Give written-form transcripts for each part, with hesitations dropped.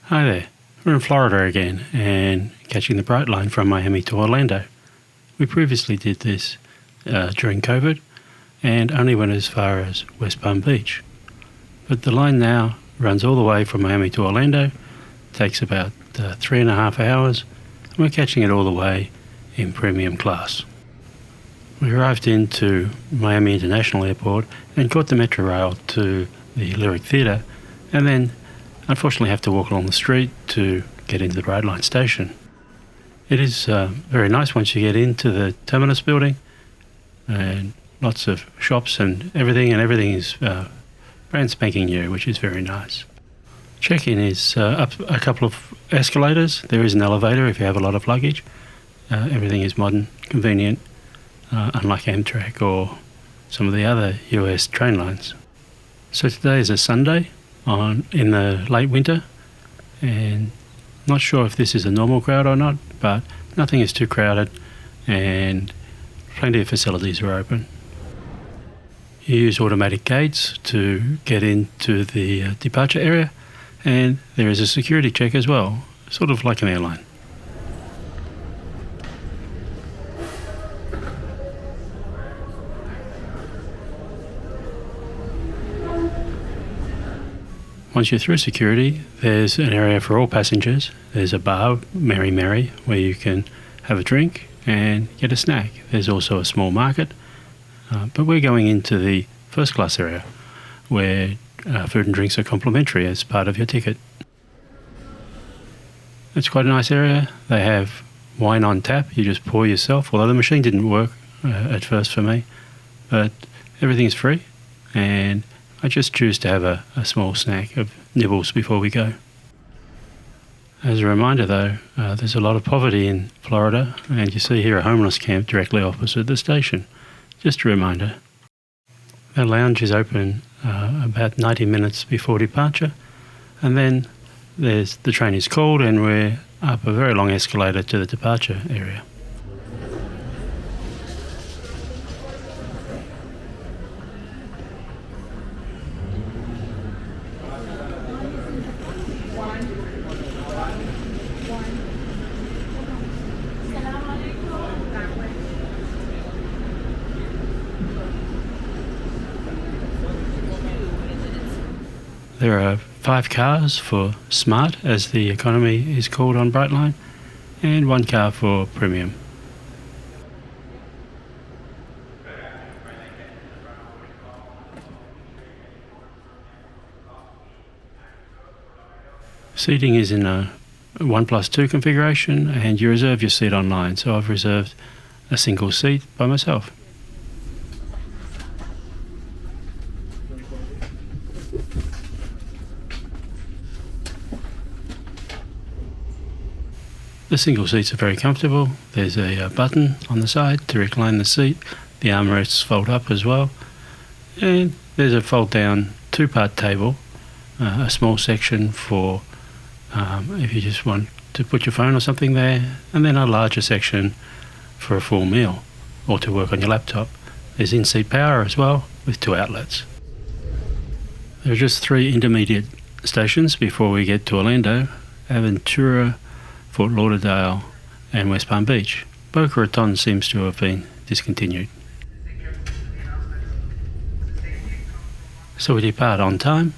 Hi there. We're in Florida again and catching the Brightline from Miami to Orlando. We previously did this during COVID and only went as far as West Palm Beach. But the line now runs all the way from Miami to Orlando, takes about 3.5 hours, and we're catching it all the way in premium class. We arrived into Miami International Airport and caught the Metro Rail to the Lyric Theatre and then unfortunately have to walk along the street to get into the Brightline station. It is very nice once you get into the terminus building, and lots of shops and everything is brand spanking new, which is very nice. Check-in is up a couple of escalators. There is an elevator if you have a lot of luggage. Everything is modern, convenient, unlike Amtrak or some of the other US train lines. So today is a Sunday in the late winter, and not sure if this is a normal crowd or not, but nothing is too crowded and plenty of facilities are open. You use automatic gates to get into the departure area, and there is a security check as well, sort of like an airline. Once you're through security, there's an area for all passengers. There's a bar, Mary Mary, where you can have a drink and get a snack. There's also a small market, but we're going into the first class area where food and drinks are complimentary as part of your ticket. It's quite a nice area. They have wine on tap. You just pour yourself, although the machine didn't work at first for me, but everything is free, and I just choose to have a small snack of nibbles before we go. As a reminder though, there's a lot of poverty in Florida, and you see here a homeless camp directly opposite the station. Just a reminder. The lounge is open about 90 minutes before departure, and then the train is called and we're up a very long escalator to the departure area. There are 5 cars for Smart, as the economy is called on Brightline, and 1 car for Premium. Seating is in a 1+2 configuration, and you reserve your seat online, so I've reserved a single seat by myself. The single seats are very comfortable. There's a button on the side to recline the seat. The armrests fold up as well. And there's a fold down 2-part table, a small section for if you just want to put your phone or something there, and then a larger section for a full meal or to work on your laptop. There's in-seat power as well with 2 outlets. There are just 3 intermediate stations before we get to Orlando: Aventura, Fort Lauderdale and West Palm Beach. Boca Raton seems to have been discontinued. So we depart on time,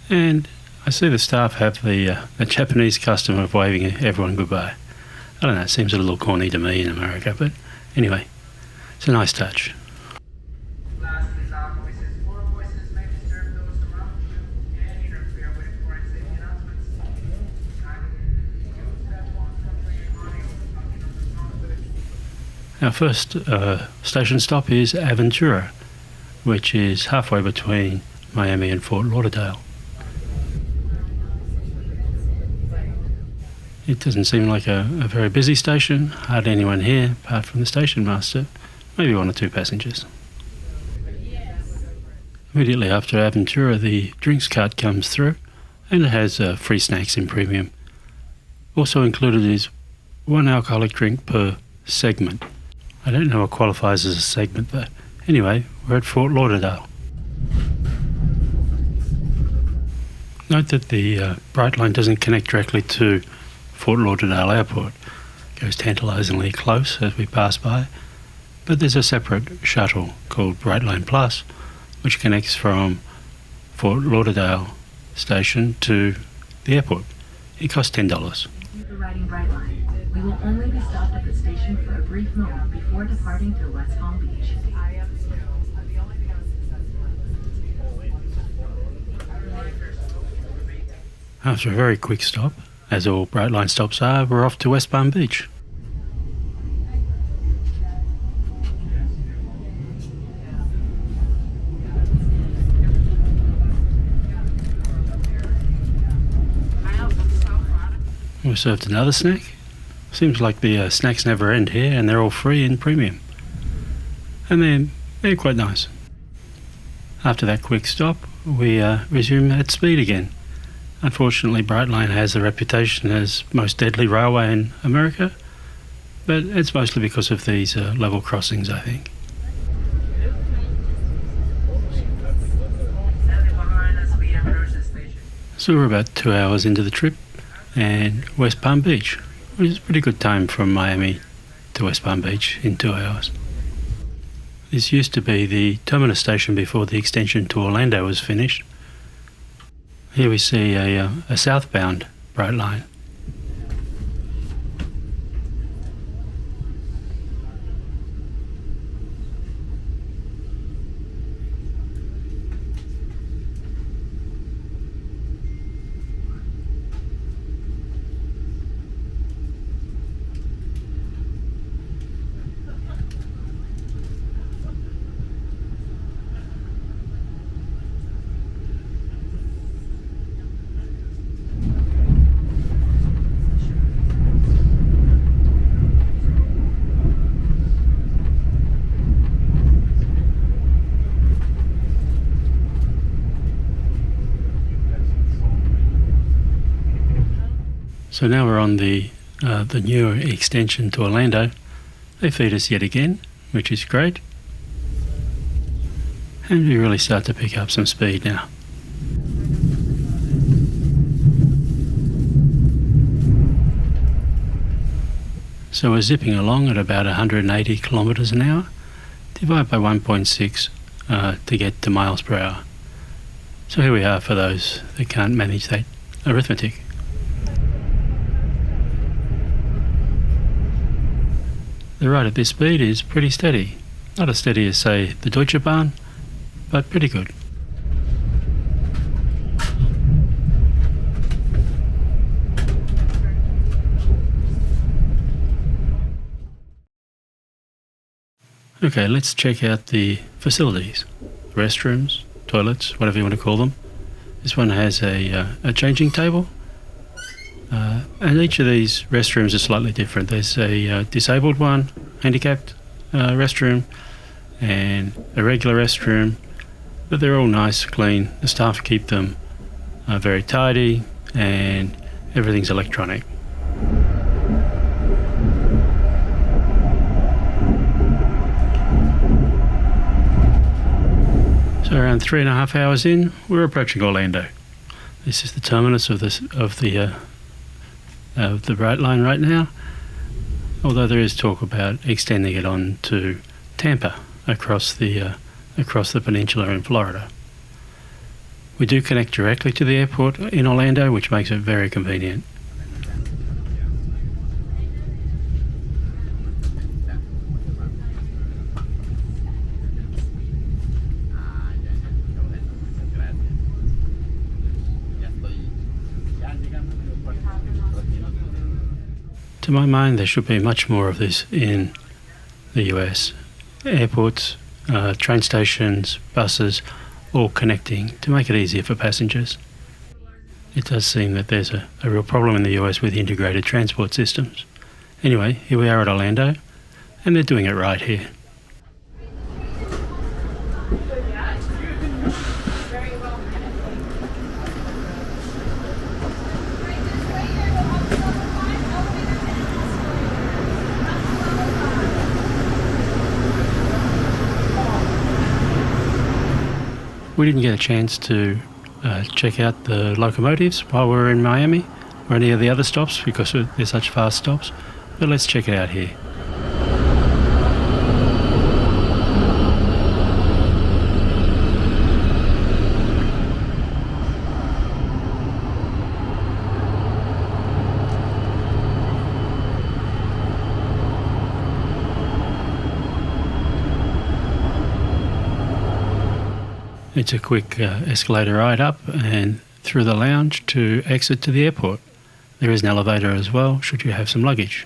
and I see the staff have the Japanese custom of waving everyone goodbye. I don't know, it seems a little corny to me in America, but anyway, it's a nice touch. Our first station stop is Aventura, which is halfway between Miami and Fort Lauderdale. It doesn't seem like a very busy station, hardly anyone here apart from the station master, maybe 1 or 2 passengers. Immediately after Aventura, the drinks cart comes through, and it has free snacks in premium. Also included is 1 alcoholic drink per segment. I don't know what qualifies as a segment though. Anyway, we're at Fort Lauderdale. Note that the Brightline doesn't connect directly to Fort Lauderdale Airport. It goes tantalisingly close as we pass by, but there's a separate shuttle called Brightline Plus, which connects from Fort Lauderdale station to the airport. It costs $10. Thank you for riding Brightline. We will only be stopped at the station for a brief moment before departing to West Palm Beach. After a very quick stop, as all Brightline stops are, we're off to West Palm Beach. We served another snack. Seems like the snacks never end here, and they're all free and premium. And they're quite nice. After that quick stop, we resume at speed again. Unfortunately, Brightline has the reputation as most deadly railway in America, but it's mostly because of these level crossings, I think. So we're about 2 hours into the trip, and West Palm Beach, which is a pretty good time from Miami to West Palm Beach in 2 hours. This used to be the terminus station before the extension to Orlando was finished. Here we see a southbound Brightline. So now we're on the newer extension to Orlando. They feed us yet again, which is great. And we really start to pick up some speed now. So we're zipping along at about 180 kilometres an hour. Divide by 1.6 to get to miles per hour. So here we are for those that can't manage that arithmetic. The ride at this speed is pretty steady. Not as steady as, say, the Deutsche Bahn, but pretty good. Okay, let's check out the facilities. Restrooms, toilets, whatever you want to call them. This one has a changing table. And each of these restrooms is slightly different. There's a disabled one, handicapped restroom, and a regular restroom, but they're all nice, clean. The staff keep them very tidy, and everything's electronic. So around 3.5 hours in, we're approaching Orlando. This is the terminus of the Brightline right now, although there is talk about extending it on to Tampa across the peninsula in Florida. We do connect directly to the airport in Orlando, which makes it very convenient. To my mind, there should be much more of this in the US. Airports, train stations, buses, all connecting to make it easier for passengers. It does seem that there's a real problem in the US with integrated transport systems. Anyway, here we are at Orlando, and they're doing it right here. We didn't get a chance to check out the locomotives while we're in Miami, or any of the other stops, because they're such fast stops. But let's check it out here. It's a quick escalator ride up and through the lounge to exit to the airport. There is an elevator as well, should you have some luggage.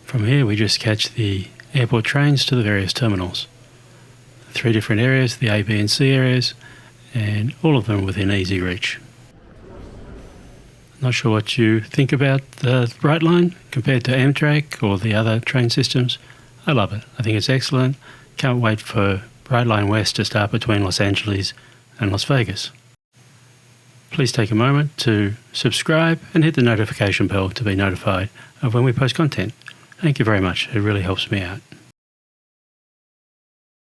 From here we just catch the airport trains to the various terminals. 3 different areas, the A, B and C areas, and all of them within easy reach. Not sure what you think about the Brightline compared to Amtrak or the other train systems. I love it. I think it's excellent. Can't wait for Brightline West to start between Los Angeles and Las Vegas. Please take a moment to subscribe and hit the notification bell to be notified of when we post content. Thank you very much. It really helps me out.